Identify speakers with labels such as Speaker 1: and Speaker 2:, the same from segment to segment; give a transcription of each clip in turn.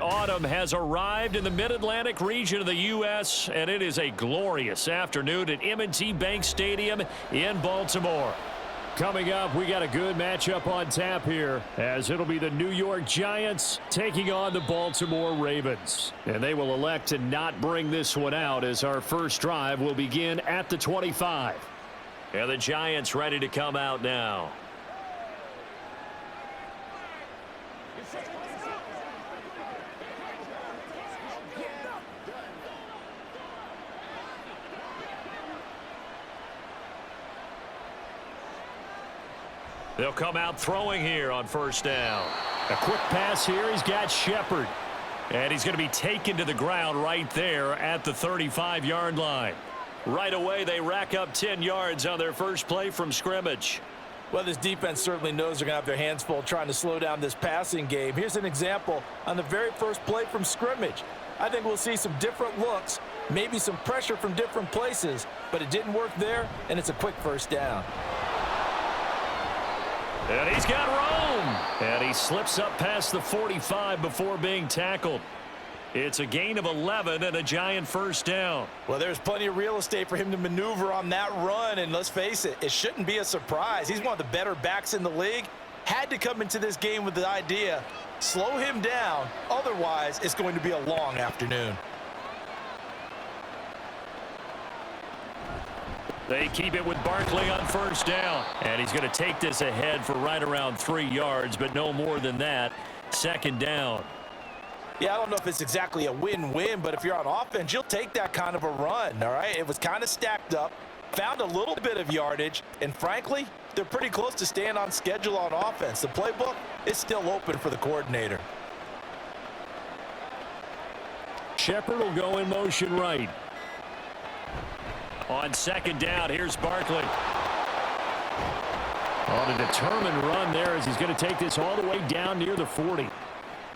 Speaker 1: autumn has arrived in the mid-Atlantic region of the U.S., and it is a glorious afternoon at M&T Bank Stadium in Baltimore. Coming up, we got a good matchup on tap here, as it'll be the New York Giants taking on the Baltimore Ravens. And they will elect to not bring this one out, as our first drive will begin at the 25. And the Giants ready to come out now. They'll come out throwing here on first down. A quick pass here. He's got Shepard. And he's going to be taken to the ground right there at the 35-yard line. Right away, they rack up 10 yards on their first play from scrimmage.
Speaker 2: Well, this defense certainly knows they're going to have their hands full trying to slow down this passing game. Here's an example on the very first play from scrimmage. I think we'll see some different looks, maybe some pressure from different places, but it didn't work there, and it's a quick first down.
Speaker 1: And he's got room. And he slips up past the 45 before being tackled. It's a gain of 11 and a Giant first down.
Speaker 2: Well, there's plenty of real estate for him to maneuver on that run, and let's face it, it shouldn't be a surprise. He's one of the better backs in the league. Had to come into this game with the idea, slow him down, otherwise it's going to be a long afternoon.
Speaker 1: They keep it with Barkley on first down. And he's going to take this ahead for right around 3 yards, but no more than that. Second down.
Speaker 2: Yeah, I don't know if it's exactly a win-win, but if you're on offense, you'll take that kind of a run, all right? It was kind of stacked up, found a little bit of yardage, and frankly, they're pretty close to staying on schedule on offense. The playbook is still open for the coordinator.
Speaker 1: Shepard will go in motion right. On second down, here's Barkley. On a determined run there as he's going to take this all the way down near the 40.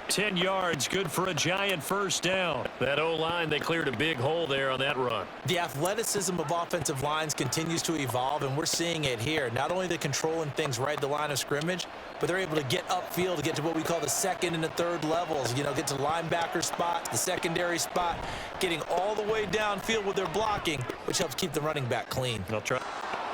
Speaker 1: 10 yards, good for a Giant first down. That O-line, they cleared a big hole there on that run.
Speaker 2: The athleticism of offensive lines continues to evolve, and we're seeing it here. Not only are they controlling things right at the line of scrimmage, but they're able to get upfield to get to what we call the second and the third levels. You know, get to the linebacker spot, the secondary spot, getting all the way downfield with their blocking, which helps keep the running back clean.
Speaker 1: They'll try.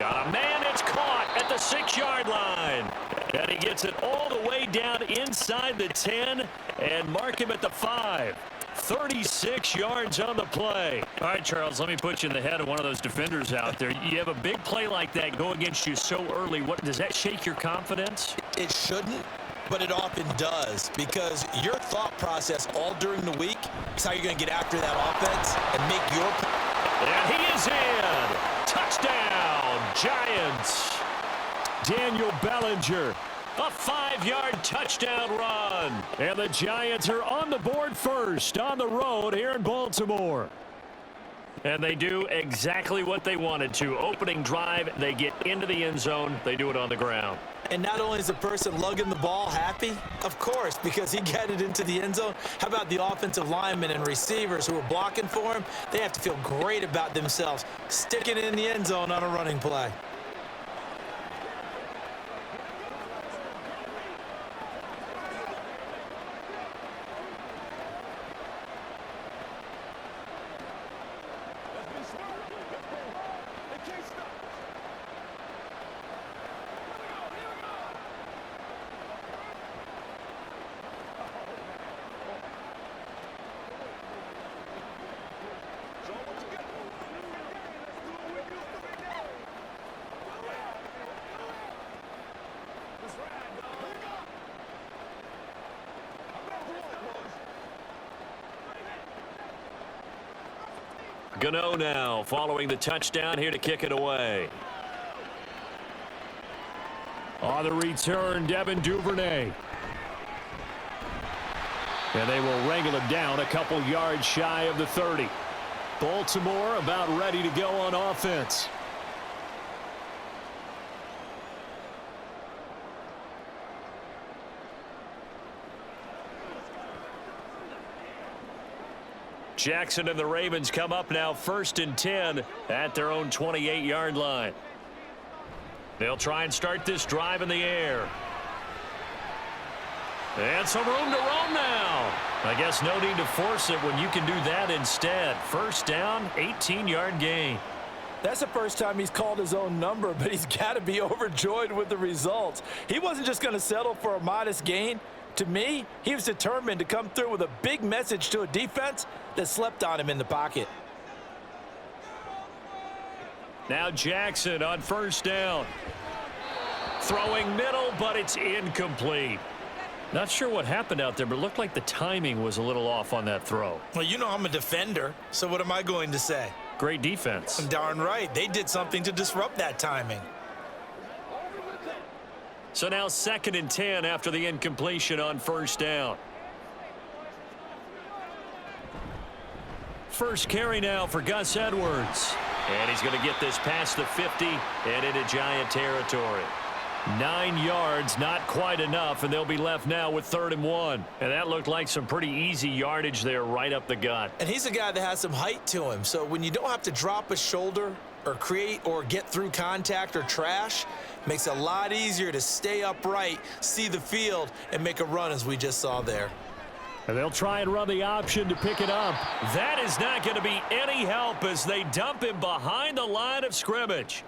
Speaker 1: Got a man that's caught at the 6-yard line. And he gets it all the way down inside the 10 and mark him at the 5. 36 yards on the play. All right, Charles, let me put you in the head of one of those defenders out there. You have a big play like that go against you so early. What does that shake your confidence?
Speaker 2: It shouldn't, but it often does, because your thought process all during the week is how you're going to get after that offense and make your play.
Speaker 1: And he is in. Touchdown, Giants. Daniel Bellinger, a 5-yard touchdown run. And the Giants are on the board first on the road here in Baltimore. And they do exactly what they wanted to. Opening drive, they get into the end zone. They do it on the ground.
Speaker 2: And not only is the person lugging the ball happy, of course, because he got it into the end zone. How about the offensive linemen and receivers who are blocking for him? They have to feel great about themselves, sticking it in the end zone on a running play.
Speaker 1: Gano now following the touchdown here to kick it away. On the return, Devin Duvernay. And they will wrangle him down a couple yards shy of the 30. Baltimore about ready to go on offense. Jackson and the Ravens come up now 1st and 10 at their own 28-yard line. They'll try and start this drive in the air. And some room to roam now. I guess no need to force it when you can do that instead. First down, 18-yard gain.
Speaker 2: That's the first time he's called his own number, but he's got to be overjoyed with the results. He wasn't just going to settle for a modest gain. To me, he was determined to come through with a big message to a defense that slept on him in the pocket.
Speaker 1: Now Jackson on first down. Throwing middle, but it's incomplete. Not sure what happened out there, but it looked like the timing was a little off on that throw.
Speaker 2: Well, you know I'm a defender, so what am I going to say?
Speaker 1: Great defense.
Speaker 2: Darn right. They did something to disrupt that timing.
Speaker 1: So now 2nd and 10 after the incompletion on first down. First carry now for Gus Edwards. And he's going to get this past the 50 and into Giant territory. 9 yards, not quite enough, and they'll be left now with 3rd and 1. And that looked like some pretty easy yardage there right up the gut.
Speaker 2: And he's a guy that has some height to him, so when you don't have to drop a shoulder or create or get through contact or trash, makes it a lot easier to stay upright, see the field, and make a run as we just saw there.
Speaker 1: And they'll try and run the option to pick it up. That is not going to be any help as they dump him behind the line of scrimmage.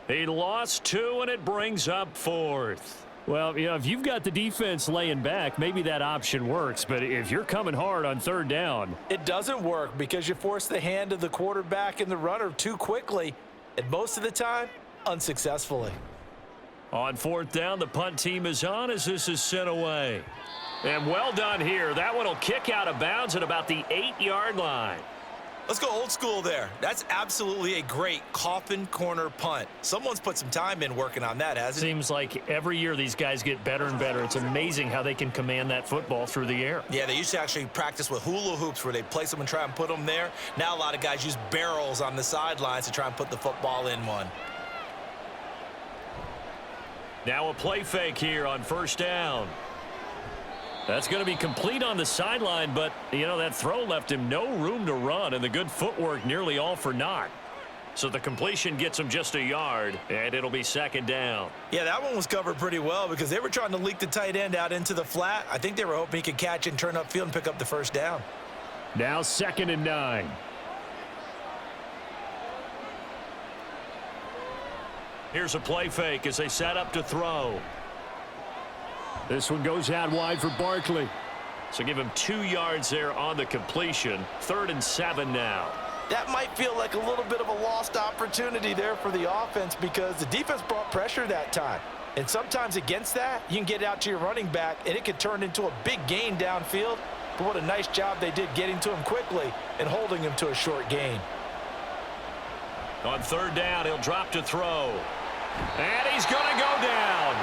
Speaker 1: He lost 2, and it brings up 4th. Well, you know, if you've got the defense laying back, maybe that option works. But if you're coming hard on 3rd down,
Speaker 2: it doesn't work because you force the hand of the quarterback and the runner too quickly, and most of the time, unsuccessfully.
Speaker 1: On 4th down, the punt team is on as this is sent away. And well done here. That one will kick out of bounds at about the 8-yard line.
Speaker 2: Let's go old school there. That's absolutely a great coffin corner punt. Someone's put some time in working on that, hasn't it?
Speaker 1: Seems like every year these guys get better and better. It's amazing how they can command that football through the air.
Speaker 2: Yeah, they used to actually practice with hula hoops where they place them and try and put them there. Now a lot of guys use barrels on the sidelines to try and put the football in one.
Speaker 1: Now a play fake here on first down. That's going to be complete on the sideline, but, you know, that throw left him no room to run, and the good footwork nearly all for naught. So the completion gets him just a yard, and it'll be 2nd down.
Speaker 2: Yeah, that one was covered pretty well because they were trying to leak the tight end out into the flat. I think they were hoping he could catch it and turn upfield and pick up the first down.
Speaker 1: Now 2nd and 9. Here's a play fake as they set up to throw. This one goes out wide for Barkley. So give him 2 yards there on the completion. 3rd and 7 now.
Speaker 2: That might feel like a little bit of a lost opportunity there for the offense because the defense brought pressure that time. And sometimes against that, you can get out to your running back, and it could turn into a big gain downfield. But what a nice job they did getting to him quickly and holding him to a short gain.
Speaker 1: On 3rd down, he'll drop to throw. And he's going to go down.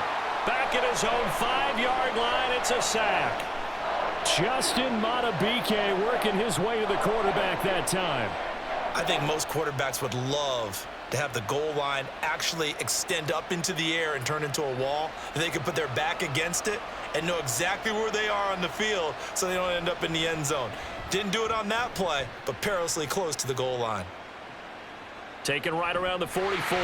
Speaker 1: Back at his own 5-yard line, it's a sack. Justin Matabike working his way to the quarterback that time.
Speaker 2: I think most quarterbacks would love to have the goal line actually extend up into the air and turn into a wall. And they can put their back against it and know exactly where they are on the field so they don't end up in the end zone. Didn't do it on that play, but perilously close to the goal line.
Speaker 1: Taken right around the 44.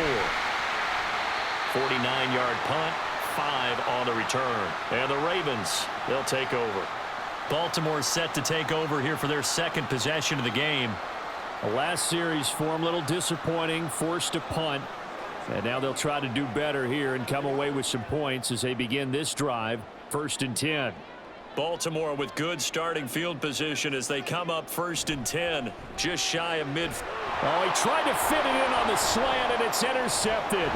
Speaker 1: 49-yard punt, 5 on the return. And the Ravens, they'll take over. Baltimore set to take over here for their 2nd possession of the game. The last series for them, a little disappointing, forced to punt. And now they'll try to do better here and come away with some points as they begin this drive. 1st and 10. Baltimore with good starting field position as they come up 1st and 10, just shy of mid. Oh, he tried to fit it in on the slant, and it's intercepted.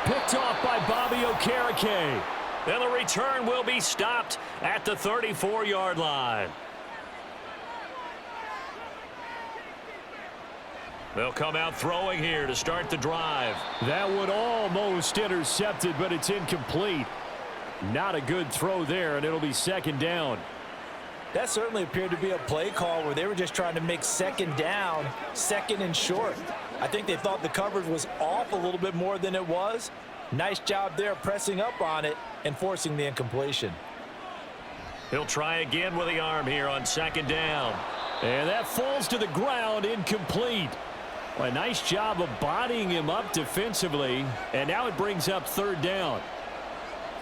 Speaker 1: Picked off by Bobby Okereke. Then the return will be stopped at the 34-yard line. They'll come out throwing here to start the drive. That one almost intercepted, but it's incomplete. Not a good throw there, and it'll be 2nd down.
Speaker 2: That certainly appeared to be a play call where they were just trying to make 2nd down, 2nd and short. I think they thought the coverage was off a little bit more than it was. Nice job there pressing up on it and forcing the incompletion.
Speaker 1: He'll try again with the arm here on 2nd down. And that falls to the ground, incomplete. Well, a nice job of bodying him up defensively, and now it brings up 3rd down.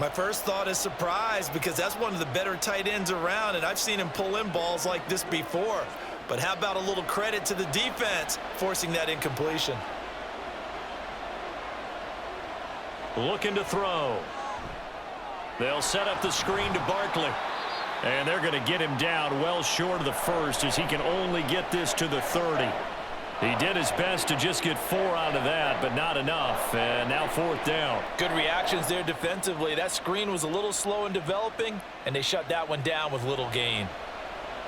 Speaker 2: My first thought is surprise because that's one of the better tight ends around, and I've seen him pull in balls like this before. But how about a little credit to the defense forcing that incompletion?
Speaker 1: Looking to throw. They'll set up the screen to Barkley. And they're going to get him down well short of the first as he can only get this to the 30. He did his best to just get 4 out of that, but not enough. And now 4th down.
Speaker 2: Good reactions there defensively. That screen was a little slow in developing, and they shut that one down with little gain.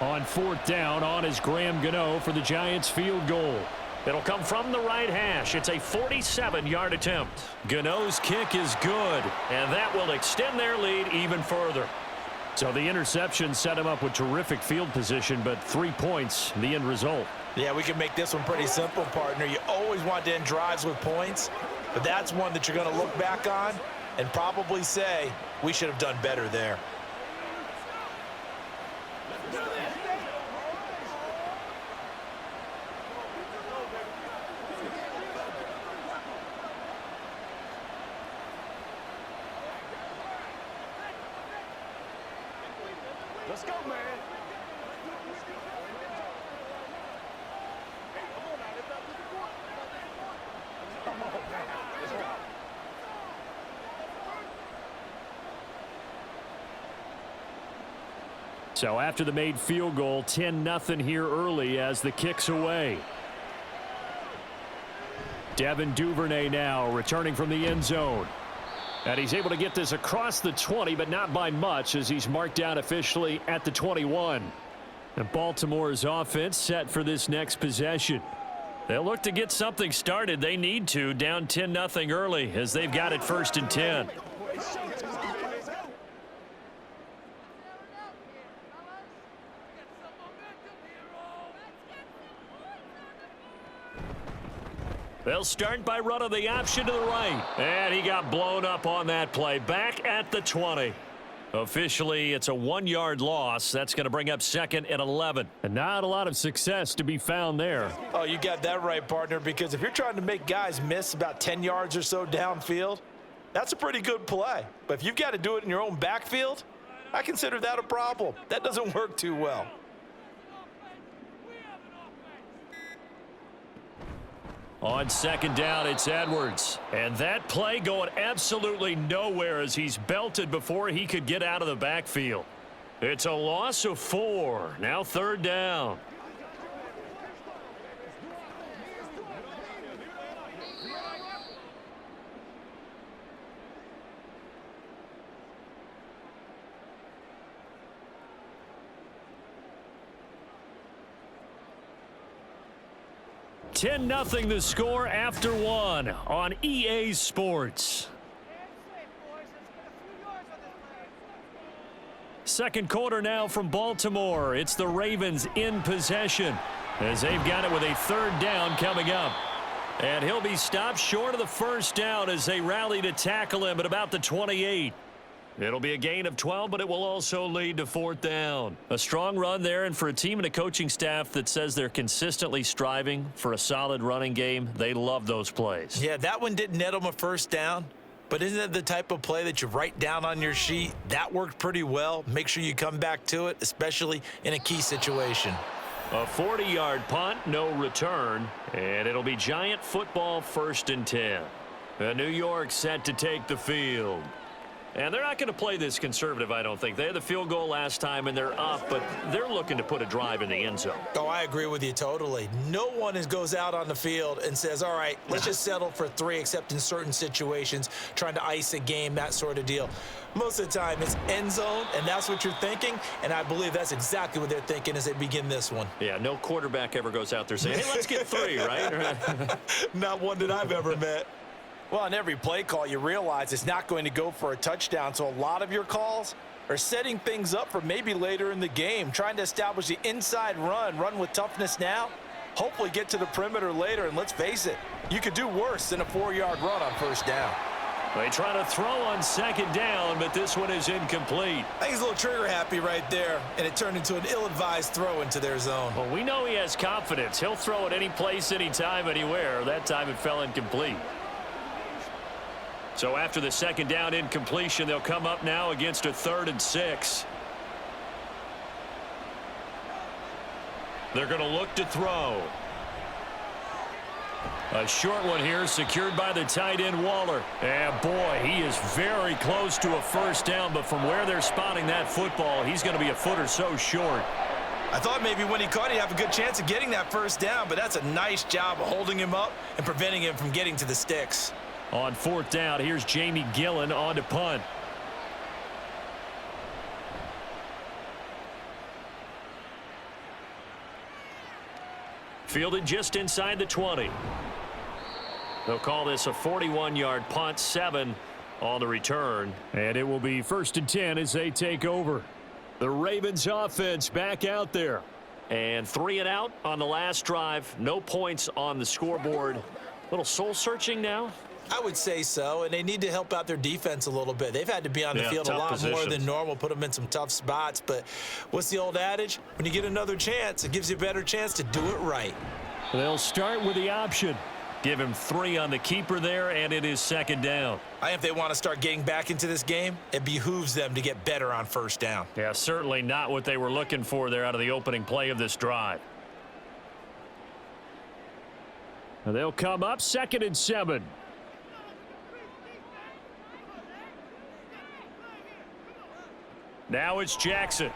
Speaker 1: On 4th down, on is Graham Gano for the Giants field goal. It'll come from the right hash. It's a 47-yard attempt. Gano's kick is good, and that will extend their lead even further. So the interception set him up with terrific field position, but 3 points, the end result.
Speaker 2: Yeah, we can make this one pretty simple, partner. You always want to end drives with points, but that's one that you're going to look back on and probably say, we should have done better there.
Speaker 3: Let's go, man. Come on, man. Let's go.
Speaker 1: So after the made field goal, 10-0 here early as the kick's away. Devin Duvernay now returning from the end zone. And he's able to get this across the 20, but not by much as he's marked down officially at the 21. And Baltimore's offense set for this next possession. They'll look to get something started. They need to, down 10-0 early as they've got it 1st and 10. They'll start by running the option to the right. And he got blown up on that play. Back at the 20. Officially, it's a 1-yard loss. That's going to bring up 2nd and 11. And not a lot of success to be found there.
Speaker 2: Oh, you got that right, partner, because if you're trying to make guys miss about 10 yards or so downfield, that's a pretty good play. But if you've got to do it in your own backfield, I consider that a problem. That doesn't work too well.
Speaker 1: On 2nd down, it's Edwards. And that play going absolutely nowhere as he's belted before he could get out of the backfield. It's a loss of 4. Now 3rd down. Ten nothing the score after 1 on EA Sports. Second quarter now from Baltimore. It's the Ravens in possession as they've got it with a 3rd down coming up. And he'll be stopped short of the 1st down as they rally to tackle him at about the 28. It'll be a gain of 12, but it will also lead to 4th down. A strong run there, and for a team and a coaching staff that says they're consistently striving for a solid running game, they love those plays.
Speaker 2: Yeah, that one didn't net them a 1st down, but isn't it the type of play that you write down on your sheet? That worked pretty well. Make sure you come back to it, especially in a key situation.
Speaker 1: A 40-yard punt, no return, and it'll be Giant football 1st and 10. New York set to take the field. And they're not going to play this conservative, I don't think. They had the field goal last time, and they're up, but they're looking to put a drive in the end zone.
Speaker 2: Oh, I agree with you totally. No one goes out on the field and says, all right, let's just settle for 3, except in certain situations, trying to ice a game, that sort of deal. Most of the time, it's end zone, and that's what you're thinking, and I believe that's exactly what they're thinking as they begin this one.
Speaker 1: Yeah, no quarterback ever goes out there saying, hey, let's get 3, right?
Speaker 2: Not one that I've ever met. Well, on every play call, you realize it's not going to go for a touchdown, so a lot of your calls are setting things up for maybe later in the game, trying to establish the inside run with toughness now, hopefully get to the perimeter later, and let's face it, you could do worse than a 4-yard run on 1st down.
Speaker 1: They try to throw on 2nd down, but this one is incomplete.
Speaker 2: I think he's a little trigger happy right there, and it turned into an ill-advised throw into their zone.
Speaker 1: Well, we know he has confidence. He'll throw it any place, anytime, anywhere. That time it fell incomplete. So after the second down incompletion, they'll come up now against a 3rd and 6. They're going to look to throw. A short one here, secured by the tight end Waller. And boy, he is very close to a first down, but from where they're spotting that football, he's going to be a foot or so short.
Speaker 2: I thought maybe when he caught it, he'd have a good chance of getting that first down, but that's a nice job of holding him up and preventing him from getting to the sticks.
Speaker 1: On 4th down, here's Jamie Gillen on to punt. Fielded just inside the 20. They'll call this a 41-yard punt, 7 on the return. And it will be 1st and 10 as they take over. The Ravens offense back out there. And 3 and out on the last drive. No points on the scoreboard. Little soul-searching now.
Speaker 2: I would say so, and they need to help out their defense a little bit. They've had to be on the field a lot more than normal, put them in some tough spots. But what's the old adage? When you get another chance, it gives you a better chance to do it right.
Speaker 1: They'll start with the option. Give him 3 on the keeper there, and it is 2nd down.
Speaker 2: I think if they want to start getting back into this game, it behooves them to get better on first down.
Speaker 1: Yeah, certainly not what they were looking for there out of the opening play of this drive. They'll come up 2nd and 7. Now it's Jackson.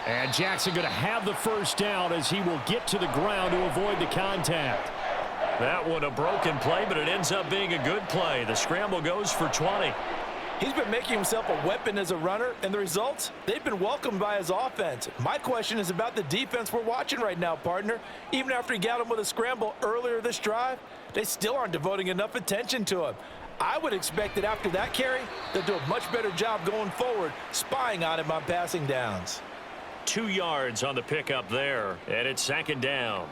Speaker 1: And Jackson going to have the first down as he will get to the ground to avoid the contact. That one a broken play, but it ends up being a good play. The scramble goes for 20.
Speaker 4: He's been making himself a weapon as a runner, and the results, they've been welcomed by his offense. My question is about the defense we're watching right now, partner. Even after he got him with a scramble earlier this drive, they still aren't devoting enough attention to him. I would expect that after that carry, they'll do a much better job going forward, spying on him on passing downs.
Speaker 1: 2 yards on the pickup there, and it's 2nd down.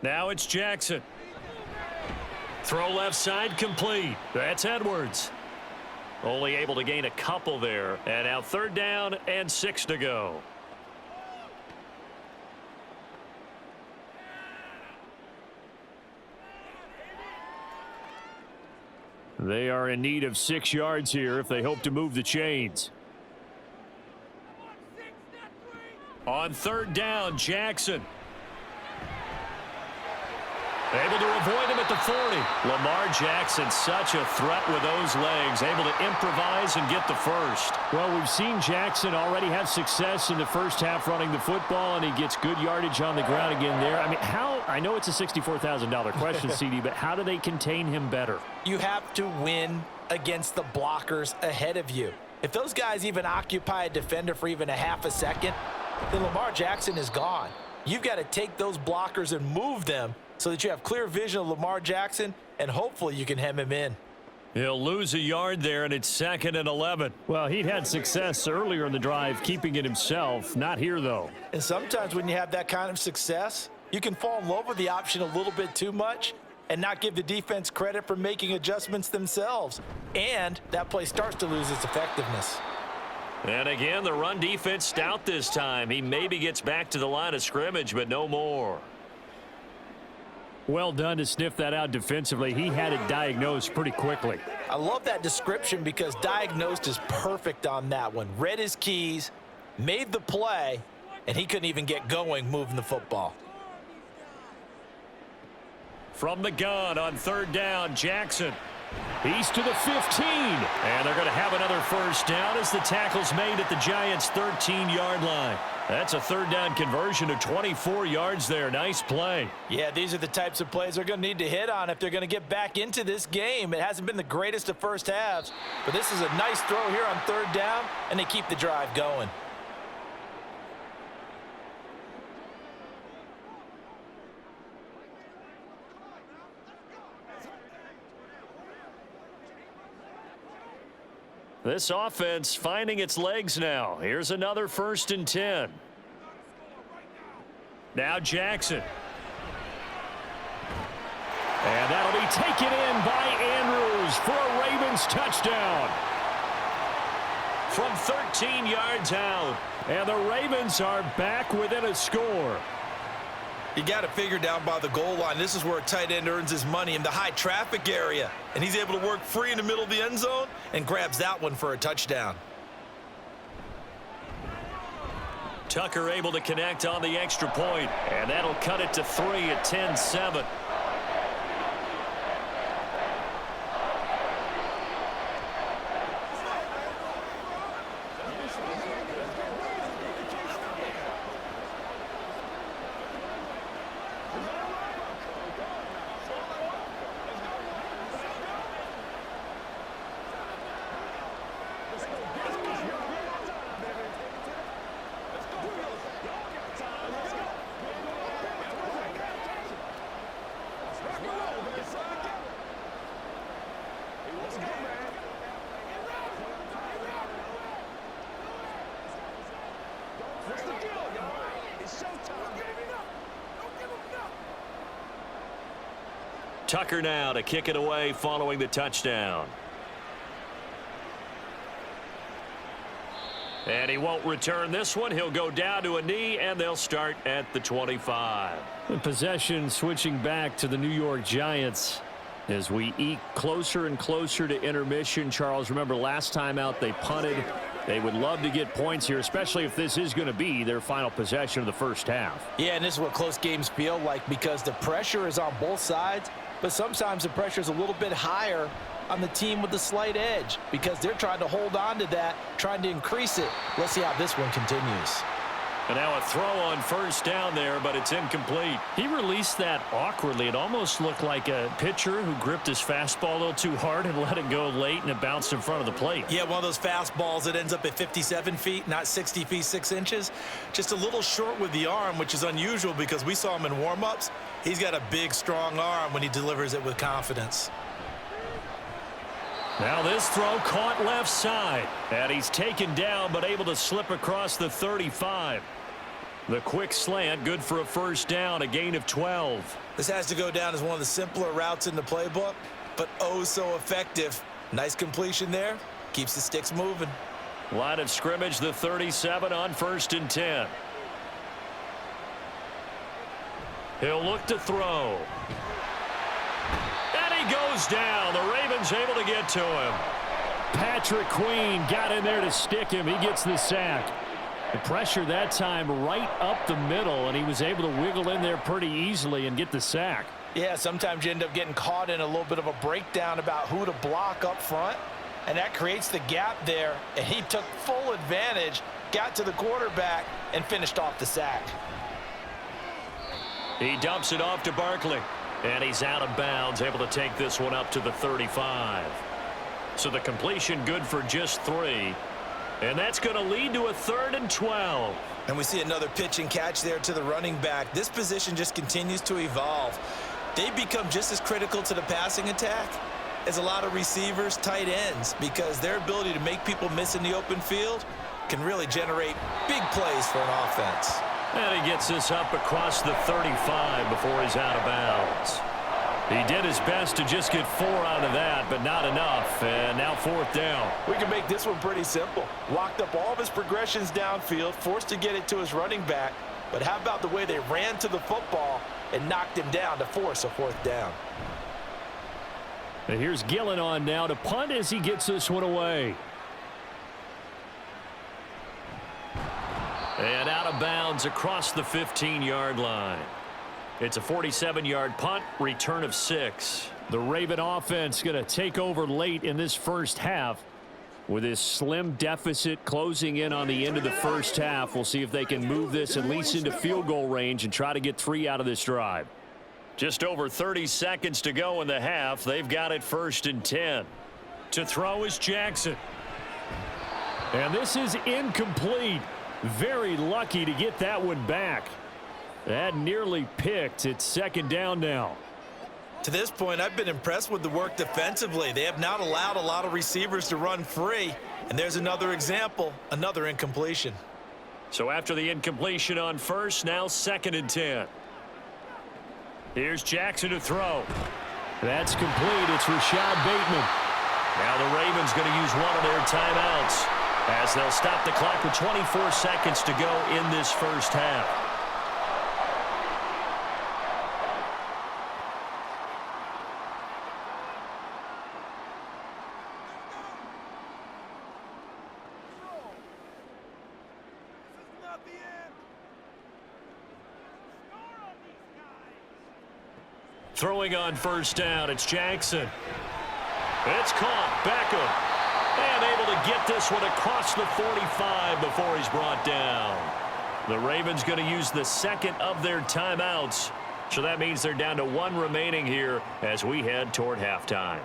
Speaker 1: Now it's Jackson. Throw left side complete. That's Edwards. Only able to gain a couple there. And now 3rd down and 6 to go. They are in need of 6 yards here if they hope to move the chains. On 3rd down, Jackson. Able to avoid him at the 40. Lamar Jackson, such a threat with those legs, able to improvise and get the first. Well, we've seen Jackson already have success in the first half running the football, and he gets good yardage on the ground again there. I mean, I know it's a $64,000 question, CD, but how do they contain him better?
Speaker 4: You have to win against the blockers ahead of you. If those guys even occupy a defender for even a half a second, then Lamar Jackson is gone. You've got to take those blockers and move them so that you have clear vision of Lamar Jackson, and hopefully you can hem him in.
Speaker 1: He'll lose a yard there, and it's 2nd and 11. Well, he'd had success earlier in the drive keeping it himself. Not here, though.
Speaker 4: And sometimes when you have that kind of success, you can fall in love with the option a little bit too much and not give the defense credit for making adjustments themselves. And that play starts to lose its effectiveness.
Speaker 1: And again, the run defense stout this time. He maybe gets back to the line of scrimmage, but no more. Well done to sniff that out defensively. He had it diagnosed pretty quickly.
Speaker 4: I love that description because diagnosed is perfect on that one. Read his keys, made the play, and he couldn't even get going moving the football.
Speaker 1: From the gun on 3rd down, Jackson. He's to the 15. And they're going to have another first down as the tackle's made at the Giants' 13-yard line. That's a 3rd down conversion of 24 yards there. Nice play.
Speaker 4: Yeah, these are the types of plays they're going to need to hit on if they're going to get back into this game. It hasn't been the greatest of first halves, but this is a nice throw here on 3rd down, and they keep the drive going.
Speaker 1: This offense finding its legs now. Here's another 1st and 10. Now Jackson. taken in by Andrews for a Ravens touchdown. From 13 yards out. And the Ravens are back within a score.
Speaker 4: You got to figure down by the goal line. This is where a tight end earns his money, in the high traffic area. And he's able to work free in the middle of the end zone and grabs that one for a touchdown.
Speaker 1: Tucker able to connect on the extra point, and that'll cut it to 3 at 10-7. Tucker now to kick it away following the touchdown. And he won't return this one. He'll go down to a knee, and they'll start at the 25. The possession switching back to the New York Giants as we eke closer and closer to intermission. Charles, remember last time out they punted. They would love to get points here, especially if this is going to be their final possession of the first half.
Speaker 4: Yeah, and this is what close games feel like, because the pressure is on both sides, but sometimes the pressure is a little bit higher on the team with the slight edge because they're trying to hold on to that, trying to increase it. Let's see how this one continues.
Speaker 1: And now a throw on first down there, but it's incomplete. He released that awkwardly. It almost looked like a pitcher who gripped his fastball a little too hard and let it go late, and it bounced in front of the plate.
Speaker 2: Yeah, one of those fastballs that ends up at 57 feet, not 60 feet, 6 inches. Just a little short with the arm, which is unusual because we saw him in warm-ups. He's got a big, strong arm when he delivers it with confidence.
Speaker 1: Now this throw caught left side, and he's taken down but able to slip across the 35. The quick slant, good for a first down, a gain of 12.
Speaker 2: This has to go down as one of the simpler routes in the playbook, but oh so effective. Nice completion there. Keeps the sticks moving.
Speaker 1: Line of scrimmage, the 37 on 1st and 10. He'll look to throw. And he goes down. The Ravens able to get to him. Patrick Queen got in there to stick him. He gets the sack. The pressure that time right up the middle, and he was able to wiggle in there pretty easily and get the sack.
Speaker 4: Yeah, sometimes you end up getting caught in a little bit of a breakdown about who to block up front, and that creates the gap there, and he took full advantage, got to the quarterback, and finished off the sack.
Speaker 1: He dumps it off to Barkley, and he's out of bounds, able to take this one up to the 35. So the completion good for just 3. And that's going to lead to a 3rd and 12.
Speaker 2: And we see another pitch and catch there to the running back. This position just continues to evolve. They become just as critical to the passing attack as a lot of receivers, tight ends, because their ability to make people miss in the open field can really generate big plays for an offense.
Speaker 1: And he gets this up across the 35 before he's out of bounds. He did his best to just get 4 out of that, but not enough. And now 4th down.
Speaker 4: We can make this one pretty simple. Locked up all of his progressions downfield, forced to get it to his running back. But how about the way they ran to the football and knocked him down to force a 4th down?
Speaker 1: And here's Gillen on now to punt as he gets this one away. And out of bounds across the 15-yard line. It's a 47-yard punt, return of 6. The Raven offense going to take over late in this first half with this slim deficit closing in on the end of the first half. We'll see if they can move this at least into field goal range and try to get 3 out of this drive. Just over 30 seconds to go in the half. They've got it 1st and 10. To throw is Jackson. And this is incomplete. Very lucky to get that one back. That nearly picked. It's 2nd down now.
Speaker 2: To this point, I've been impressed with the work defensively. They have not allowed a lot of receivers to run free. And there's another example, another incompletion.
Speaker 1: So after the incompletion on first, now 2nd and 10. Here's Jackson to throw. That's complete. It's Rashad Bateman. Now the Ravens going to use one of their timeouts as they'll stop the clock with 24 seconds to go in this first half. Throwing on first down, it's Jackson. It's caught. Beckham. And able to get this one across the 45 before he's brought down. The Ravens going to use the second of their timeouts. So that means they're down to one remaining here as we head toward halftime.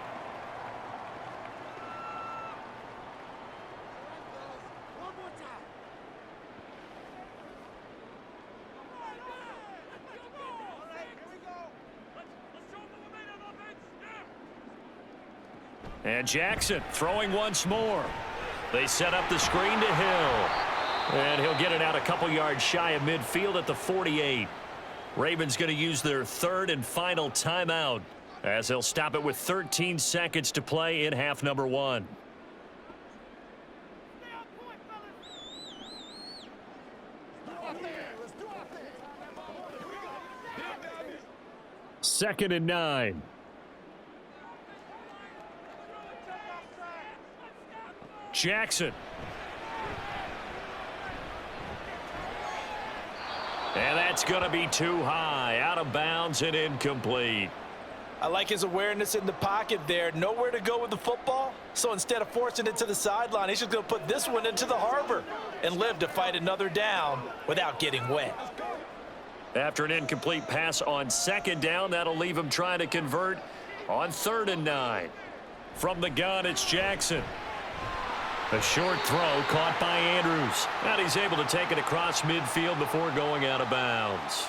Speaker 1: And Jackson throwing once more. They set up the screen to Hill. And he'll get it out a couple yards shy of midfield at the 48. Ravens going to use their third and final timeout as they'll stop it with 13 seconds to play in half number one. Second and 9. Jackson. And that's going to be too high. Out of bounds and incomplete.
Speaker 4: I like his awareness in the pocket there. Nowhere to go with the football. So instead of forcing it to the sideline, he's just going to put this one into the harbor and live to fight another down without getting wet.
Speaker 1: After an incomplete pass on second down, that'll leave him trying to convert on third and 9. From the gun, it's Jackson. A short throw caught by Andrews. And he's able to take it across midfield before going out of bounds.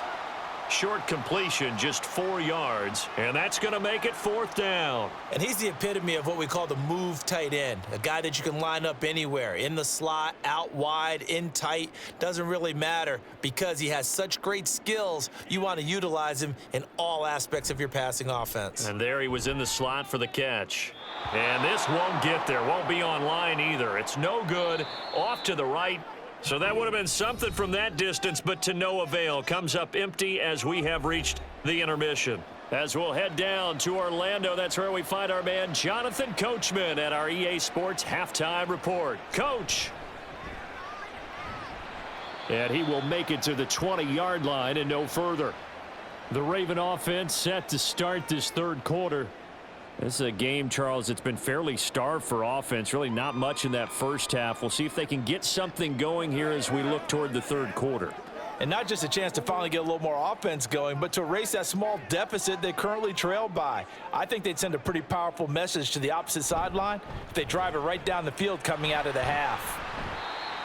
Speaker 1: Short completion, just 4 yards, and that's going to make it fourth down.
Speaker 2: And he's the epitome of what we call the move tight end, a guy that you can line up anywhere, in the slot, out wide, in tight, doesn't really matter because he has such great skills. You want to utilize him in all aspects of your passing offense.
Speaker 1: And there he was in the slot for the catch. And this won't get there, won't be on line either. It's no good, off to the right. So that would have been something from that distance, but to no avail. Comes up empty as we have reached the intermission. As we'll head down to Orlando, that's where we find our man Jonathan Coachman at our EA Sports Halftime Report. Coach. And he will make it to the 20-yard line and no further. The Raven offense set to start this third quarter. This is a game, Charles, it's been fairly starved for offense. Really not much in that first half. We'll see if they can get something going here as we look toward the third quarter.
Speaker 4: And not just a chance to finally get a little more offense going, but to erase that small deficit they currently trail by. I think they'd send a pretty powerful message to the opposite sideline if they drive it right down the field coming out of the half.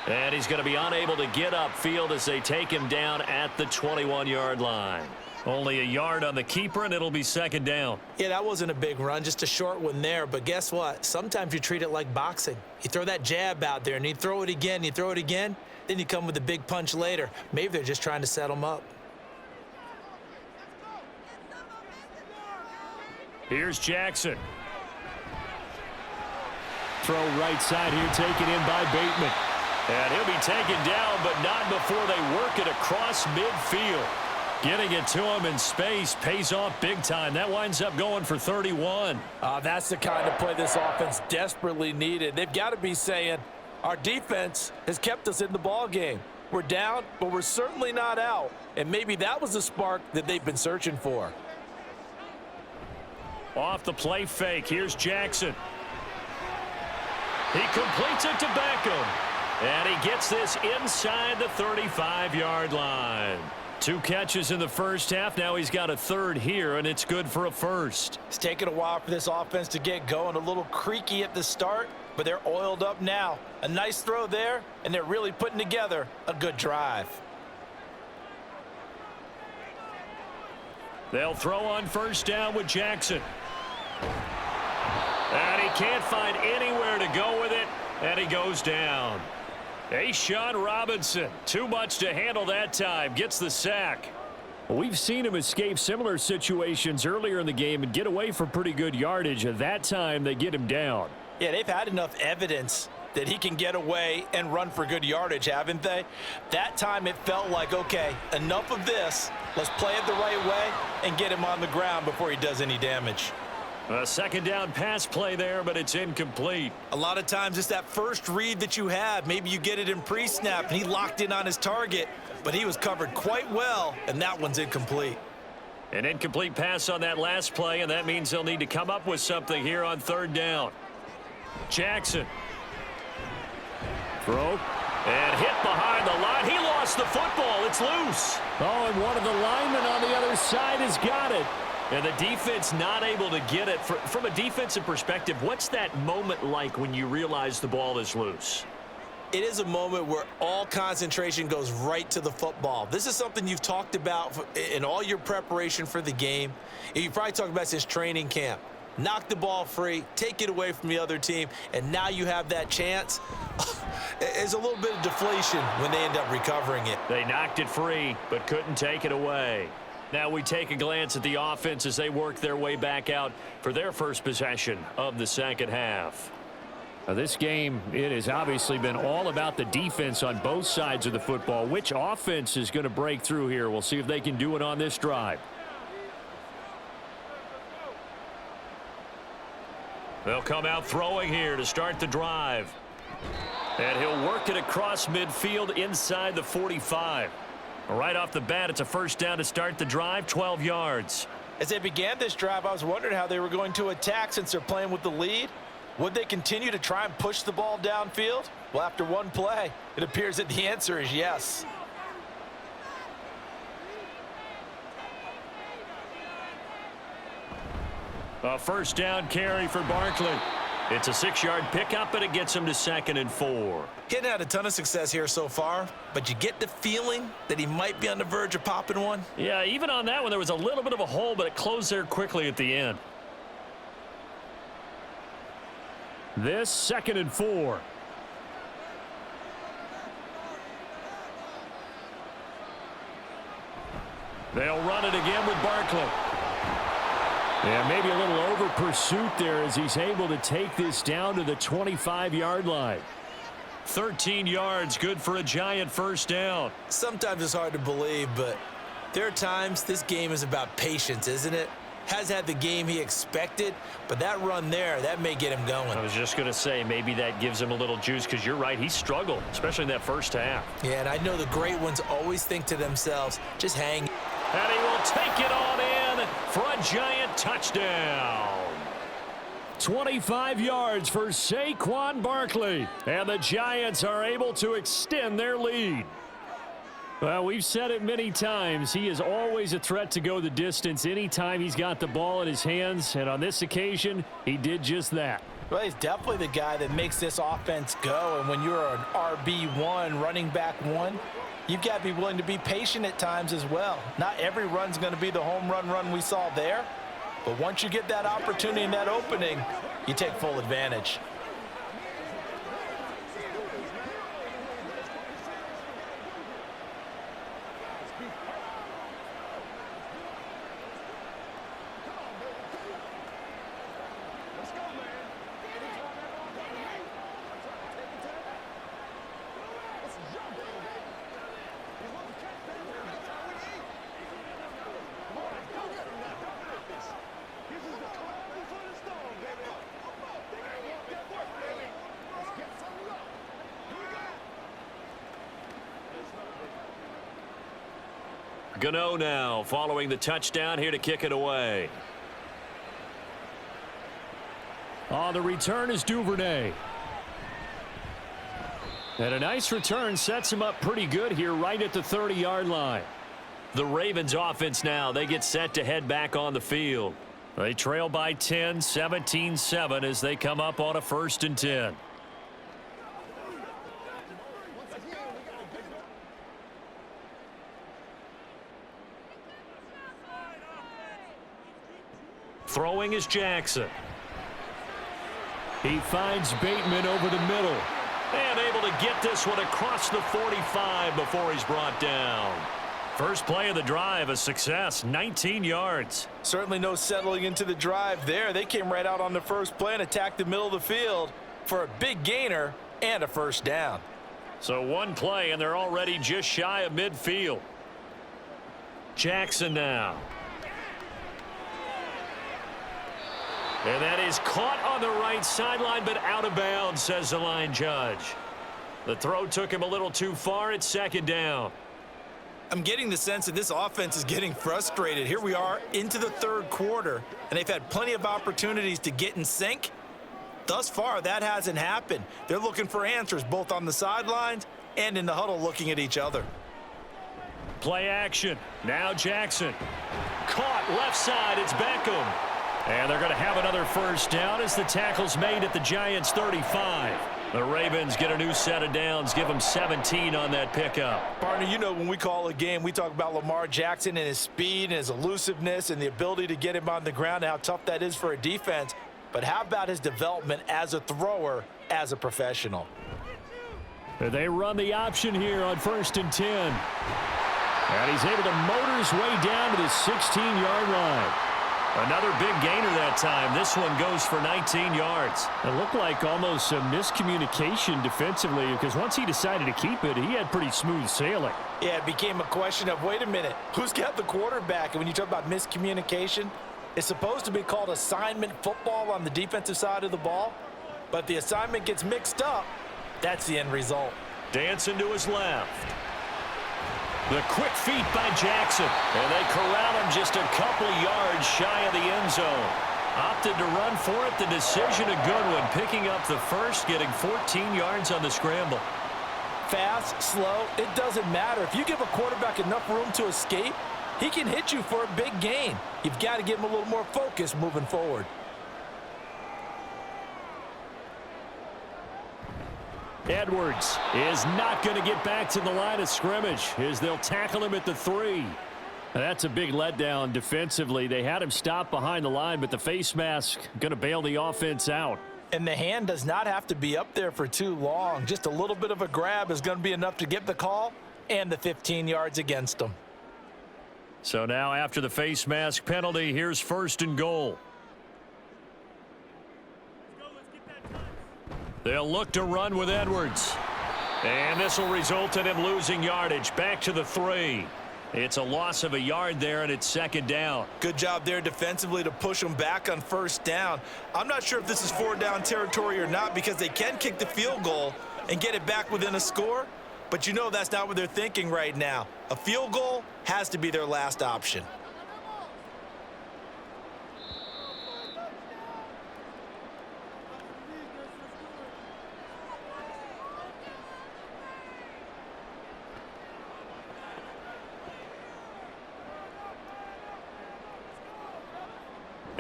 Speaker 1: And he's going to be unable to get upfield as they take him down at the 21-yard line. Only a yard on the keeper, and it'll be second down.
Speaker 2: Yeah, that wasn't a big run, just a short one there. But guess what? Sometimes you treat it like boxing. You throw that jab out there, and you throw it again, you throw it again, then you come with a big punch later. Maybe they're just trying to set them up.
Speaker 1: Here's Jackson. Throw right side here, taken in by Bateman. And he'll be taken down, but not before they work it across midfield. Getting it to him in space pays off big time. That winds up going for 31.
Speaker 4: That's the kind of play this offense desperately needed. They've got to be saying, our defense has kept us in the ball game. We're down, but we're certainly not out. And maybe that was the spark that they've been searching for.
Speaker 1: Off the play fake, here's Jackson. He completes it to Beckham. And he gets this inside the 35-yard line. 2 catches in the first half. Now he's got a third here, and it's good for a first.
Speaker 4: It's taken a while for this offense to get going. A little creaky at the start, but they're oiled up now. A nice throw there, and they're really putting together a good drive.
Speaker 1: They'll throw on first down with Jackson. And he can't find anywhere to go with it, and he goes down. Sean Robinson, too much to handle that time, gets the sack. We've seen him escape similar situations earlier in the game and get away for pretty good yardage. At that time, they get him down.
Speaker 4: Yeah, they've had enough evidence that he can get away and run for good yardage, haven't they? That time it felt like, okay, enough of this. Let's play it the right way and get him on the ground before he does any damage.
Speaker 1: A second down pass play there, but it's incomplete.
Speaker 2: A lot of times it's that first read that you have. Maybe you get it in pre-snap, and he locked in on his target, but he was covered quite well, and that one's incomplete.
Speaker 1: An incomplete pass on that last play, and that means they'll need to come up with something here on third down. Jackson. Throw. And hit behind the line. He lost the football. It's loose. Oh, and one of the linemen on the other side has got it. And the defense not able to get it. From a defensive perspective, what's that moment like when you realize the ball is loose?
Speaker 2: It is a moment where all concentration goes right to the football. This is something you've talked about in all your preparation for the game. And you probably talked about since training camp. Knock the ball free, take it away from the other team, and now you have that chance. It's a little bit of deflation when they end up recovering it.
Speaker 1: They knocked it free, but couldn't take it away. Now we take a glance at the offense as they work their way back out for their first possession of the second half. Now this game, it has obviously been all about the defense on both sides of the football. Which offense is going to break through here? We'll see if they can do it on this drive. They'll come out throwing here to start the drive. And he'll work it across midfield inside the 45. Right off the bat, it's a first down to start the drive, 12 yards.
Speaker 4: As they began this drive, I was wondering how they were going to attack since they're playing with the lead. Would they continue to try and push the ball downfield? Well, after one play, it appears that the answer is yes.
Speaker 1: A first down carry for Barkley. It's a 6-yard pickup, and it gets him to 2nd and 4.
Speaker 2: He hadn't had a ton of success here so far, but you get the feeling that he might be on the verge of popping one.
Speaker 1: Yeah, even on that one, there was a little bit of a hole, but it closed there quickly at the end. This 2nd and 4. They'll run it again with Barkley. Yeah, maybe a little over pursuit there as he's able to take this down to the 25-yard line. 13 yards, good for a giant first down.
Speaker 2: Sometimes it's hard to believe, but there are times this game is about patience, isn't it? Has had the game he expected, but that run there, that may get him going.
Speaker 1: I was just going to say, maybe that gives him a little juice because you're right, he struggled, especially in that first half.
Speaker 2: Yeah, and I know the great ones always think to themselves, just hang.
Speaker 1: And he will take it on in for a giant touchdown. 25 yards for Saquon Barkley. And the Giants are able to extend their lead. Well, we've said it many times. He is always a threat to go the distance anytime he's got the ball in his hands. And on this occasion, he did just that.
Speaker 4: Well, he's definitely the guy that makes this offense go. And when you're an RB1, running back one, you've got to be willing to be patient at times as well. Not every run's going to be the home run we saw there. But once you get that opportunity and that opening, you take full advantage.
Speaker 1: Gano now following the touchdown here to kick it away. On the return is Duvernay. And a nice return sets him up pretty good here right at the 30-yard line. The Ravens offense now, they get set to head back on the field. They trail by 10, 17-7 as they come up on a 1st and 10. Throwing is Jackson. He finds Bateman over the middle. And able to get this one across the 45 before he's brought down. First play of the drive, a success, 19 yards.
Speaker 4: Certainly no settling into the drive there. They came right out on the first play and attacked the middle of the field for a big gainer and a first down.
Speaker 1: So one play, and they're already just shy of midfield. Jackson now. And that is caught on the right sideline, but out of bounds, says the line judge. The throw took him a little too far. It's second down.
Speaker 2: I'm getting the sense that this offense is getting frustrated. Here we are into the third quarter, and they've had plenty of opportunities to get in sync. Thus far, that hasn't happened. They're looking for answers both on the sidelines and in the huddle looking at each other.
Speaker 1: Play action. Now Jackson. Caught left side. It's Beckham. And they're going to have another first down as the tackle's made at the Giants' 35. The Ravens get a new set of downs, give them 17 on that pickup.
Speaker 4: Partner, you know when we call a game, we talk about Lamar Jackson and his speed and his elusiveness and the ability to get him on the ground and how tough that is for a defense. But how about his development as a thrower, as a professional?
Speaker 1: They run the option here on 1st and 10. And he's able to motor his way down to the 16-yard line. Another big gainer that time. This one goes for 19 yards. It looked like almost a miscommunication defensively because once he decided to keep it, he had pretty smooth sailing.
Speaker 4: Yeah, it became a question of, wait a minute, who's got the quarterback? And when you talk about miscommunication, it's supposed to be called assignment football on the defensive side of the ball. But the assignment gets mixed up. That's the end result.
Speaker 1: Dancing to his left. The quick feet by Jackson. And they corral him just a couple yards shy of the end zone. Opted to run for it. The decision a good one. Picking up the first, getting 14 yards on the scramble.
Speaker 4: Fast, slow, it doesn't matter. If you give a quarterback enough room to escape, he can hit you for a big gain. You've got to give him a little more focus moving forward.
Speaker 1: Edwards is not going to get back to the line of scrimmage as they'll tackle him at the 3. That's a big letdown defensively. They had him stop behind the line, but the face mask going to bail the offense out.
Speaker 4: And the hand does not have to be up there for too long. Just a little bit of a grab is going to be enough to get the call and the 15 yards against them.
Speaker 1: So now after the face mask penalty, here's 1st and goal. They'll look to run with Edwards. And this will result in him losing yardage. Back to the 3. It's a loss of a yard there, and it's second down.
Speaker 2: Good job there defensively to push them back on first down. I'm not sure if this is 4-down territory or not because they can kick the field goal and get it back within a score. But you know that's not what they're thinking right now. A field goal has to be their last option.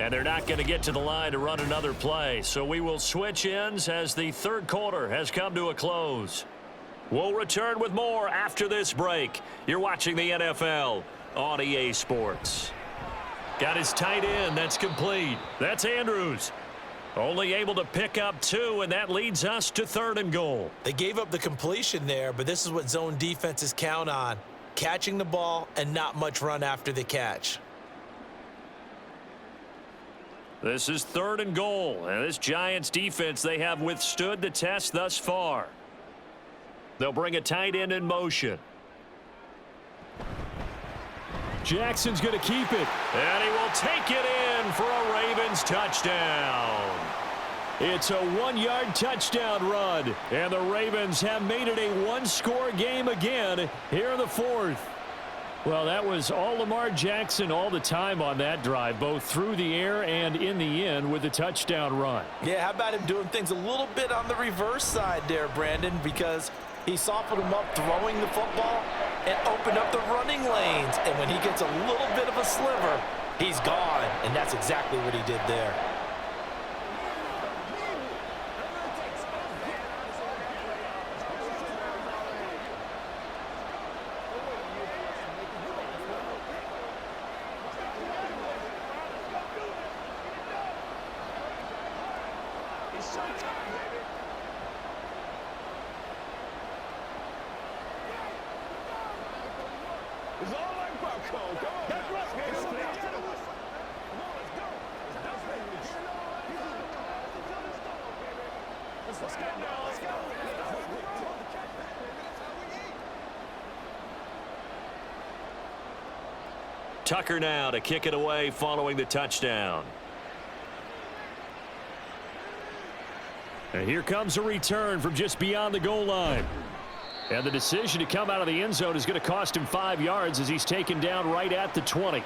Speaker 1: And they're not going to get to the line to run another play. So we will switch ends as the third quarter has come to a close. We'll return with more after this break. You're watching the NFL on EA Sports. Got his tight end. That's complete. That's Andrews. Only able to pick up 2, and that leads us to 3rd and goal.
Speaker 2: They gave up the completion there, but this is what zone defenses count on. Catching the ball and not much run after the catch.
Speaker 1: This is 3rd and goal. And this Giants defense, they have withstood the test thus far. They'll bring a tight end in motion. Jackson's going to keep it. And he will take it in for a Ravens touchdown. It's a 1-yard touchdown run. And the Ravens have made it a 1-score game again here in the 4th. Well, that was all Lamar Jackson all the time on that drive, both through the air and in the end with the touchdown run.
Speaker 4: Yeah, how about him doing things a little bit on the reverse side there, Brandon, because he softened him up throwing the football and opened up the running lanes. And when he gets a little bit of a sliver, he's gone. And that's exactly what he did there.
Speaker 3: It's all like popcorn. Come on. That's right, man. Come on, let's go. Let's go now. Let's go.
Speaker 1: Tucker now to kick it away following the touchdown. And here comes a return from just beyond the goal line. And the decision to come out of the end zone is going to cost him 5 yards as he's taken down right at the 20.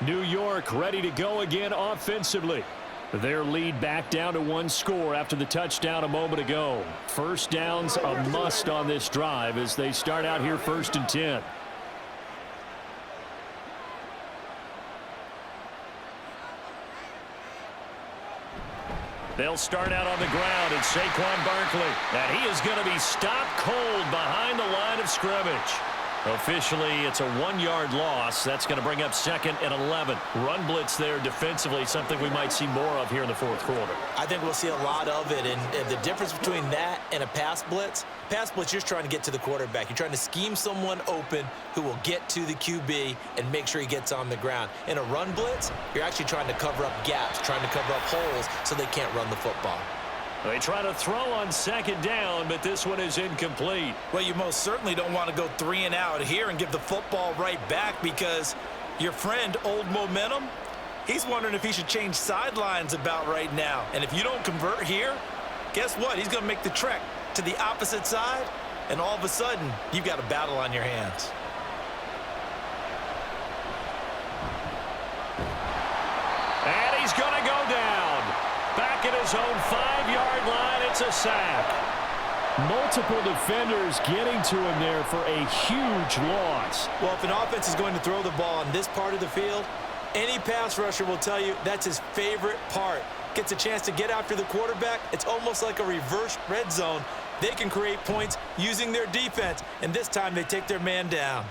Speaker 1: New York ready to go again offensively. Their lead back down to 1 score after the touchdown a moment ago. First down's a must on this drive as they start out here 1st and 10. They'll start out on the ground, and Saquon Barkley. And he is going to be stopped cold behind the line of scrimmage. Officially, it's a 1-yard loss. That's going to bring up 2nd and 11. Run blitz there defensively, something we might see more of here in the 4th quarter.
Speaker 2: I think we'll see a lot of it, and the difference between that and a pass blitz, you're just trying to get to the quarterback. You're trying to scheme someone open who will get to the QB and make sure he gets on the ground. In a run blitz, you're actually trying to cover up gaps, trying to cover up holes so they can't run the football.
Speaker 1: They try to throw on 2nd down, but this one is incomplete.
Speaker 4: Well, you most certainly don't want to go 3 and out here and give the football right back because your friend, Old Momentum, he's wondering if he should change sidelines about right now. And if you don't convert here, guess what? He's going to make the trek to the opposite side, and all of a sudden, you've got a battle on your hands.
Speaker 1: And he's going to go down. Back at his own 5-yard line, it's a sack. Multiple defenders getting to him there for a huge loss.
Speaker 2: Well, if an offense is going to throw the ball on this part of the field, any pass rusher will tell you that's his favorite part. Gets a chance to get after the quarterback. It's almost like a reverse red zone. They can create points using their defense, and this time they take their man down.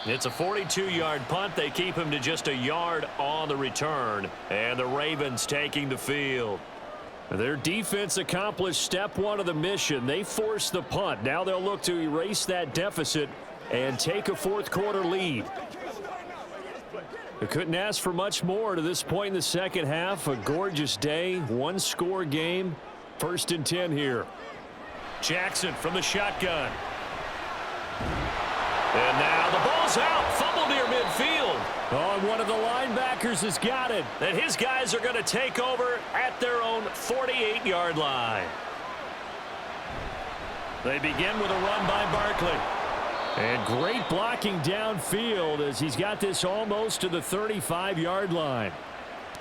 Speaker 1: It's a 42-yard punt. They keep him to just a yard on the return. And the Ravens taking the field. Their defense accomplished step 1 of the mission. They forced the punt. Now they'll look to erase that deficit and take a 4th quarter lead. They couldn't ask for much more to this point in the second half. A gorgeous day, 1-score game. 1st and 10 here. Jackson from the shotgun. And now the ball's out. Fumble near midfield. Oh, and one of the linebackers has got it. And his guys are going to take over at their own 48-yard line. They begin with a run by Barkley. And great blocking downfield as he's got this almost to the 35-yard line.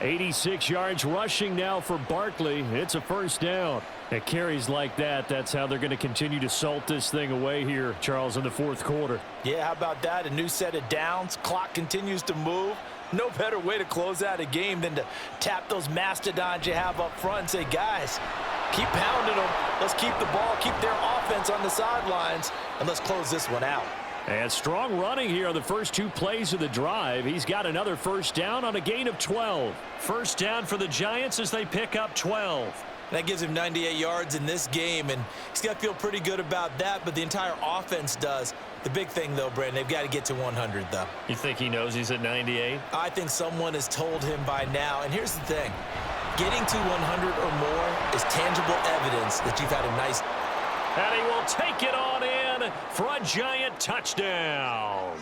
Speaker 1: 86 yards rushing now for Barkley. It's a 1st down. At carries like that, that's how they're going to continue to salt this thing away here, Charles, in the 4th quarter.
Speaker 4: Yeah, how about that? A new set of downs. Clock continues to move. No better way to close out a game than to tap those mastodons you have up front and say, guys, keep pounding them. Let's keep the ball, keep their offense on the sidelines, and let's close this one out.
Speaker 1: And strong running here on the first 2 plays of the drive. He's got another 1st down on a gain of 12. 1st down for the Giants as they pick up 12.
Speaker 2: That gives him 98 yards in this game, and he's got to feel pretty good about that, but the entire offense does. The big thing, though, Brandon, they've got to get to 100, though.
Speaker 1: You think he knows he's at 98?
Speaker 2: I think someone has told him by now, and here's the thing. Getting to 100 or more is tangible evidence that you've had a nice...
Speaker 1: And he will take it on in for a Giant touchdown.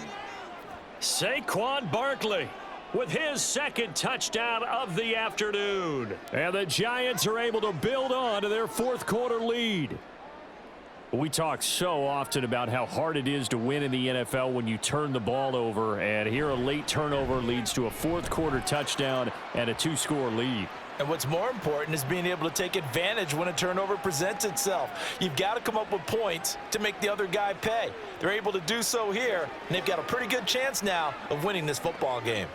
Speaker 1: Saquon Barkley with his 2nd touchdown of the afternoon. And the Giants are able to build on to their 4th quarter lead. We talk so often about how hard it is to win in the NFL when you turn the ball over. And here a late turnover leads to a 4th quarter touchdown and a 2-score lead.
Speaker 4: And what's more important is being able to take advantage when a turnover presents itself. You've got to come up with points to make the other guy pay. They're able to do so here, and they've got a pretty good chance now of winning this football game.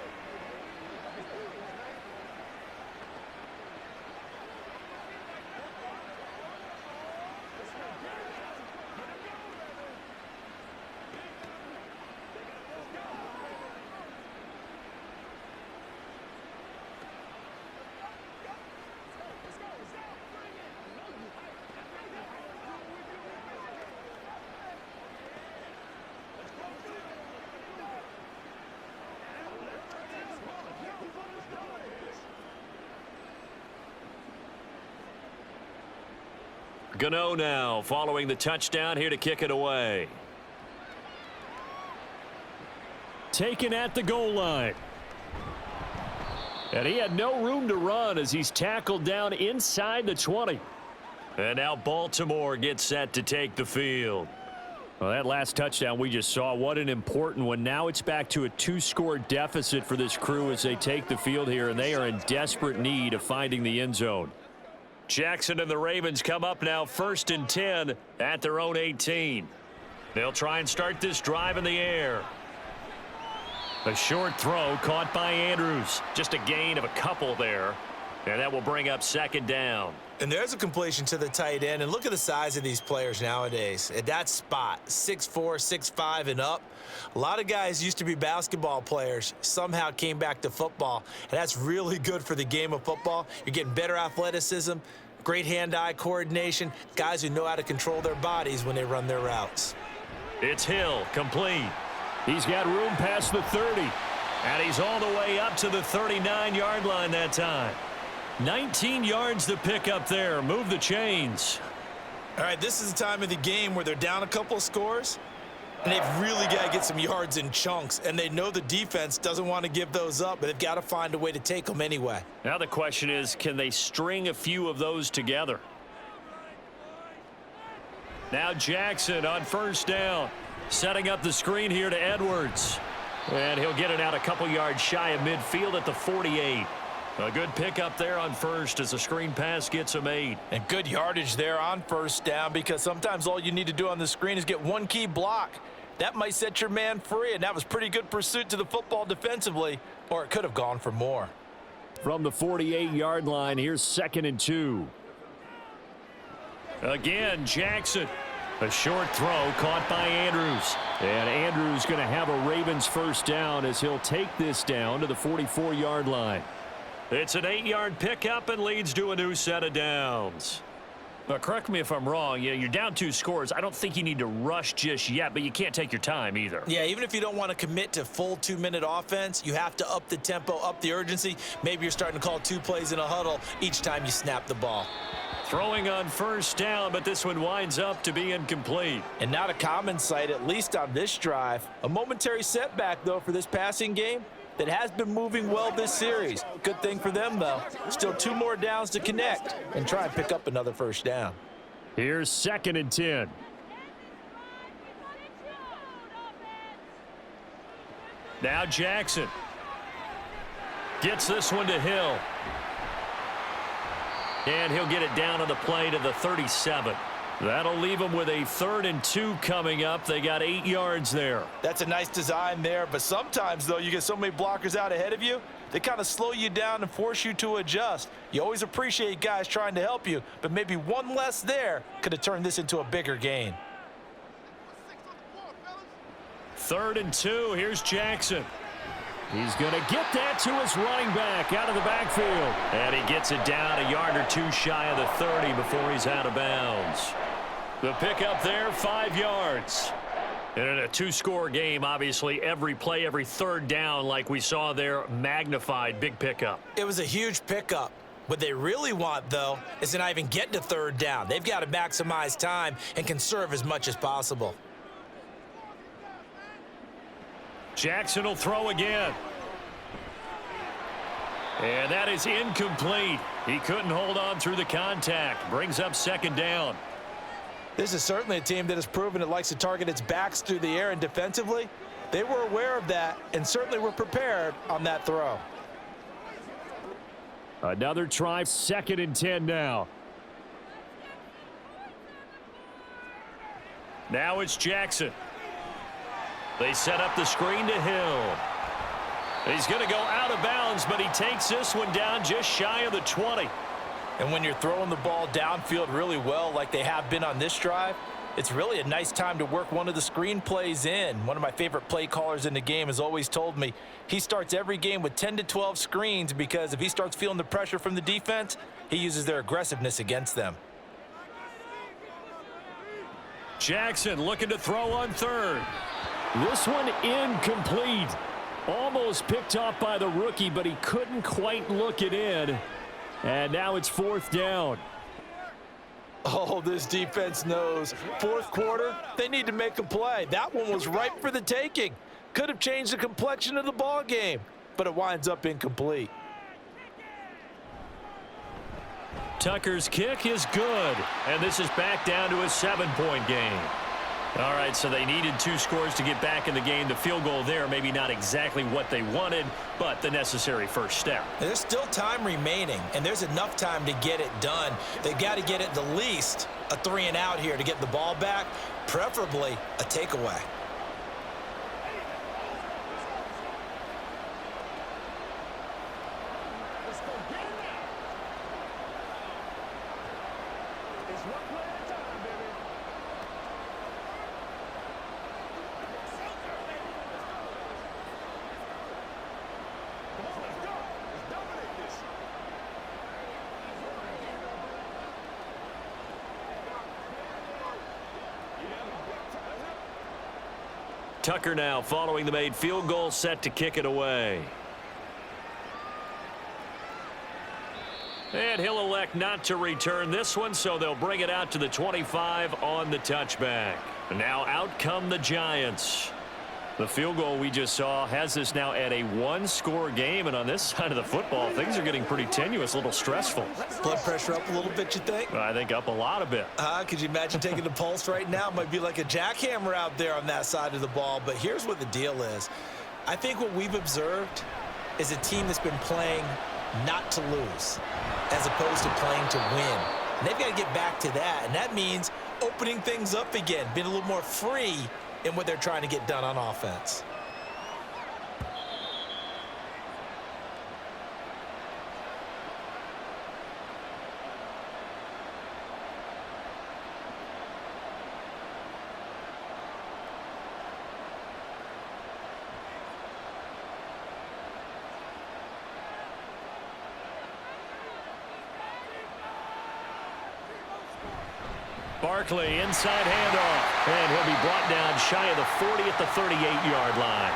Speaker 1: Gano now following the touchdown here to kick it away. Taken at the goal line. And he had no room to run as he's tackled down inside the 20. And now Baltimore gets set to take the field. Well, that last touchdown we just saw, what an important one. Now it's back to a 2-score deficit for this crew as they take the field here, and they are in desperate need of finding the end zone. Jackson and the Ravens come up now 1st and 10 at their own 18. They'll try and start this drive in the air. A short throw caught by Andrews. Just a gain of a couple there. And that will bring up 2nd down.
Speaker 2: And there's a completion to the tight end. And look at the size of these players nowadays. At that spot, 6'4", 6'5", and up. A lot of guys used to be basketball players, somehow came back to football. And that's really good for the game of football. You're getting better athleticism, great hand-eye coordination, guys who know how to control their bodies when they run their routes.
Speaker 1: It's Hill, complete. He's got room past the 30. And he's all the way up to the 39-yard line that time. 19 yards to pick up there. Move the chains.
Speaker 2: All right, this is the time of the game where they're down a couple of scores, and they've really got to get some yards in chunks, and they know the defense doesn't want to give those up, but they've got to find a way to take them anyway.
Speaker 1: Now the question is, can they string a few of those together? Now Jackson on 1st down. Setting up the screen here to Edwards. And he'll get it out a couple yards shy of midfield at the 48. A good pickup there on 1st as the screen pass gets him 8.
Speaker 4: And good yardage there on 1st down, because sometimes all you need to do on the screen is get one key block. That might set your man free, and that was pretty good pursuit to the football defensively, or it could have gone for more.
Speaker 1: From the 48-yard line, here's 2nd and 2. Again, Jackson. A short throw caught by Andrews. And Andrews going to have a Ravens 1st down as he'll take this down to the 44-yard line. It's an 8-yard pickup and leads to a new set of downs. Now, correct me if I'm wrong. You're down 2 scores. I don't think you need to rush just yet, but you can't take your time either.
Speaker 2: Yeah, even if you don't want to commit to full 2-minute offense, you have to up the tempo, up the urgency. Maybe you're starting to call 2 plays in a huddle each time you snap the ball.
Speaker 1: Throwing on 1st down, but this one winds up to be incomplete.
Speaker 4: And not a common sight, at least on this drive. A momentary setback, though, for this passing game that has been moving well this series. Good thing for them, though. Still 2 more downs to connect and try and pick up another 1st down.
Speaker 1: Here's 2nd and 10. Now Jackson gets this one to Hill. And he'll get it down on the play to the 37. That'll leave them with a 3rd and 2 coming up. They got 8 yards there.
Speaker 4: That's a nice design there, but sometimes, though, you get so many blockers out ahead of you, they kind of slow you down and force you to adjust. You always appreciate guys trying to help you, but maybe one less there could have turned this into a bigger gain.
Speaker 1: 3rd and 2. Here's Jackson. He's going to get that to his running back out of the backfield. And he gets it down a yard or 2 shy of the 30 before he's out of bounds. The pickup there, 5 yards. And in a 2-score game, obviously, every play, every 3rd down, like we saw there, magnified. Big pickup.
Speaker 2: It was a huge pickup. What they really want, though, is to not even get to 3rd down. They've got to maximize time and conserve as much as possible.
Speaker 1: Jackson will throw again. And that is incomplete. He couldn't hold on through the contact. Brings up 2nd down.
Speaker 4: This is certainly a team that has proven it likes to target its backs through the air, and defensively, they were aware of that and certainly were prepared on that throw.
Speaker 1: Another try, 2nd and 10 now. Now it's Jackson. They set up the screen to Hill. He's going to go out of bounds, but he takes this one down just shy of the 20.
Speaker 4: And when you're throwing the ball downfield really well like they have been on this drive, it's really a nice time to work one of the screen plays in. One of my favorite play callers in the game has always told me he starts every game with 10 to 12 screens, because if he starts feeling the pressure from the defense, he uses their aggressiveness against them.
Speaker 1: Jackson looking to throw on 3rd. This one incomplete. Almost picked off by the rookie, but he couldn't quite look it in. And now it's 4th down.
Speaker 4: Oh, this defense knows. Fourth quarter, they need to make a play. That one was ripe for the taking. Could have changed the complexion of the ball game, but it winds up incomplete.
Speaker 1: Tucker's kick is good, and this is back down to a 7-point game. All right, so they needed 2 scores to get back in the game. The field goal there, maybe not exactly what they wanted, but the necessary first step.
Speaker 2: There's still time remaining, and there's enough time to get it done. They've got to get at the least a 3-and-out here to get the ball back, preferably a takeaway.
Speaker 3: Let's go get it now. It's one play at a time, baby. Come on, let's go. Let's dominate this.
Speaker 1: Tucker now following the made field goal, set to kick it away. And he'll elect not to return this one, so they'll bring it out to the 25 on the touchback. And now out come the Giants. The field goal we just saw has this now at a 1-score game, and on this side of the football, things are getting pretty tenuous, a little stressful.
Speaker 2: Blood pressure up a little bit, you think?
Speaker 1: I think up a lot a bit.
Speaker 2: Could you imagine taking the pulse right now? It might be like a jackhammer out there on that side of the ball, but here's what the deal is. I think what we've observed is a team that's been playing not to lose as opposed to playing to win. And they've got to get back to that, and that means opening things up again, being a little more free in what they're trying to get done on offense.
Speaker 1: Barkley, inside handoff, and he'll be brought down shy of the 40 at the 38-yard line.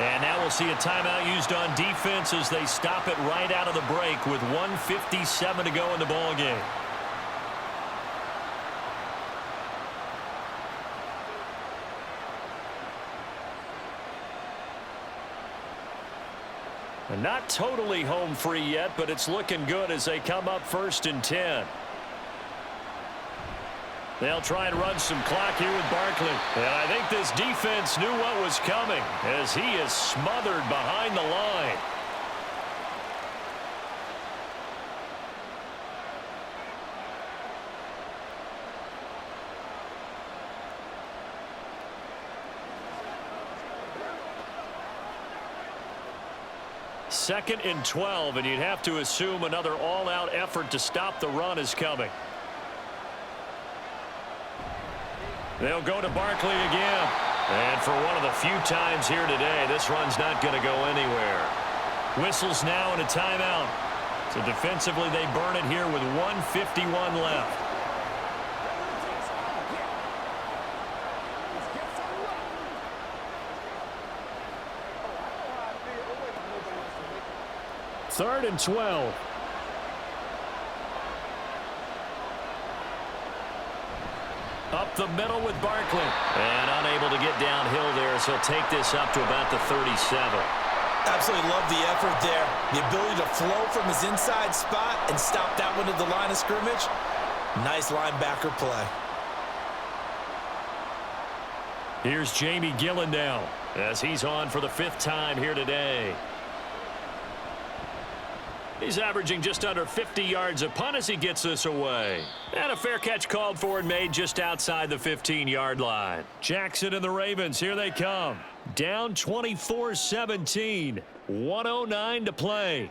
Speaker 1: And now we'll see a timeout used on defense as they stop it right out of the break with 1:57 to go in the ball game. And not totally home free yet, but it's looking good as they come up 1st and 10. They'll try and run some clock here with Barkley. And I think this defense knew what was coming as he is smothered behind the line. Second and 12, and you'd have to assume another all-out effort to stop the run is coming. They'll go to Barkley again. And for one of the few times here today, this run's not going to go anywhere. Whistles now and a timeout. So defensively, they burn it here with 1:51 left. Third and 12. Up the middle with Barkley. And unable to get downhill there, so he'll take this up to about the 37.
Speaker 2: Absolutely love the effort there. The ability to flow from his inside spot and stop that one at the line of scrimmage. Nice linebacker play.
Speaker 1: Here's Jamie Gillen now as he's on for the 5th time here today. He's averaging just under 50 yards a punt as he gets this away. And a fair catch called for and made just outside the 15-yard line. Jackson and the Ravens, here they come. Down 24-17. 1:09 to play.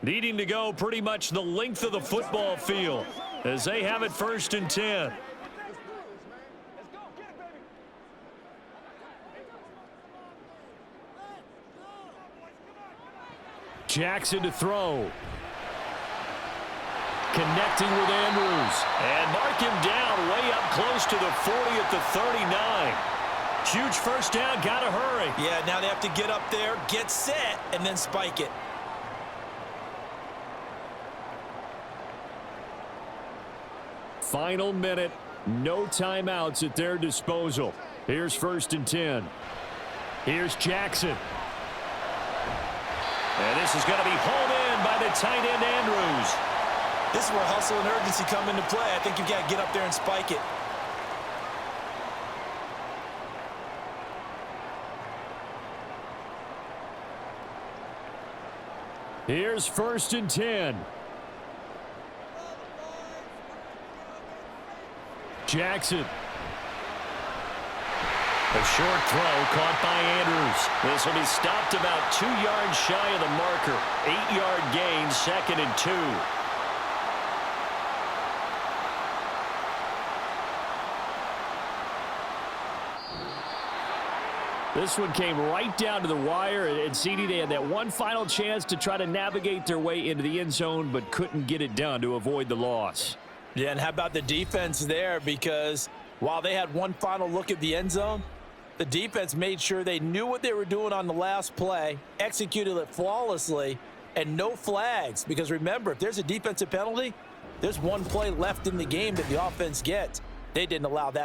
Speaker 1: Needing to go pretty much the length of the football field as they have it 1st and 10. Jackson to throw. Connecting with Andrews. And mark him down way up close to the 40 at the 39. Huge first down, gotta hurry.
Speaker 2: Yeah, now they have to get up there, get set, and then spike it.
Speaker 1: Final minute. No timeouts at their disposal. Here's 1st and 10. Here's Jackson. And this is going to be home in by the tight end, Andrews.
Speaker 2: This is where hustle and urgency come into play. I think you've got to get up there and spike it.
Speaker 1: Here's 1st and 10. Jackson. A short throw caught by Andrews. This will be stopped about 2 yards shy of the marker. 8-yard gain, 2nd and 2. This one came right down to the wire, and CD, they had that one final chance to try to navigate their way into the end zone, but couldn't get it done to avoid the loss.
Speaker 4: Yeah, and how about the defense there? Because while they had one final look at the end zone, the defense made sure they knew what they were doing on the last play, executed it flawlessly, and no flags. Because remember, if there's a defensive penalty, there's one play left in the game that the offense gets. They didn't allow that.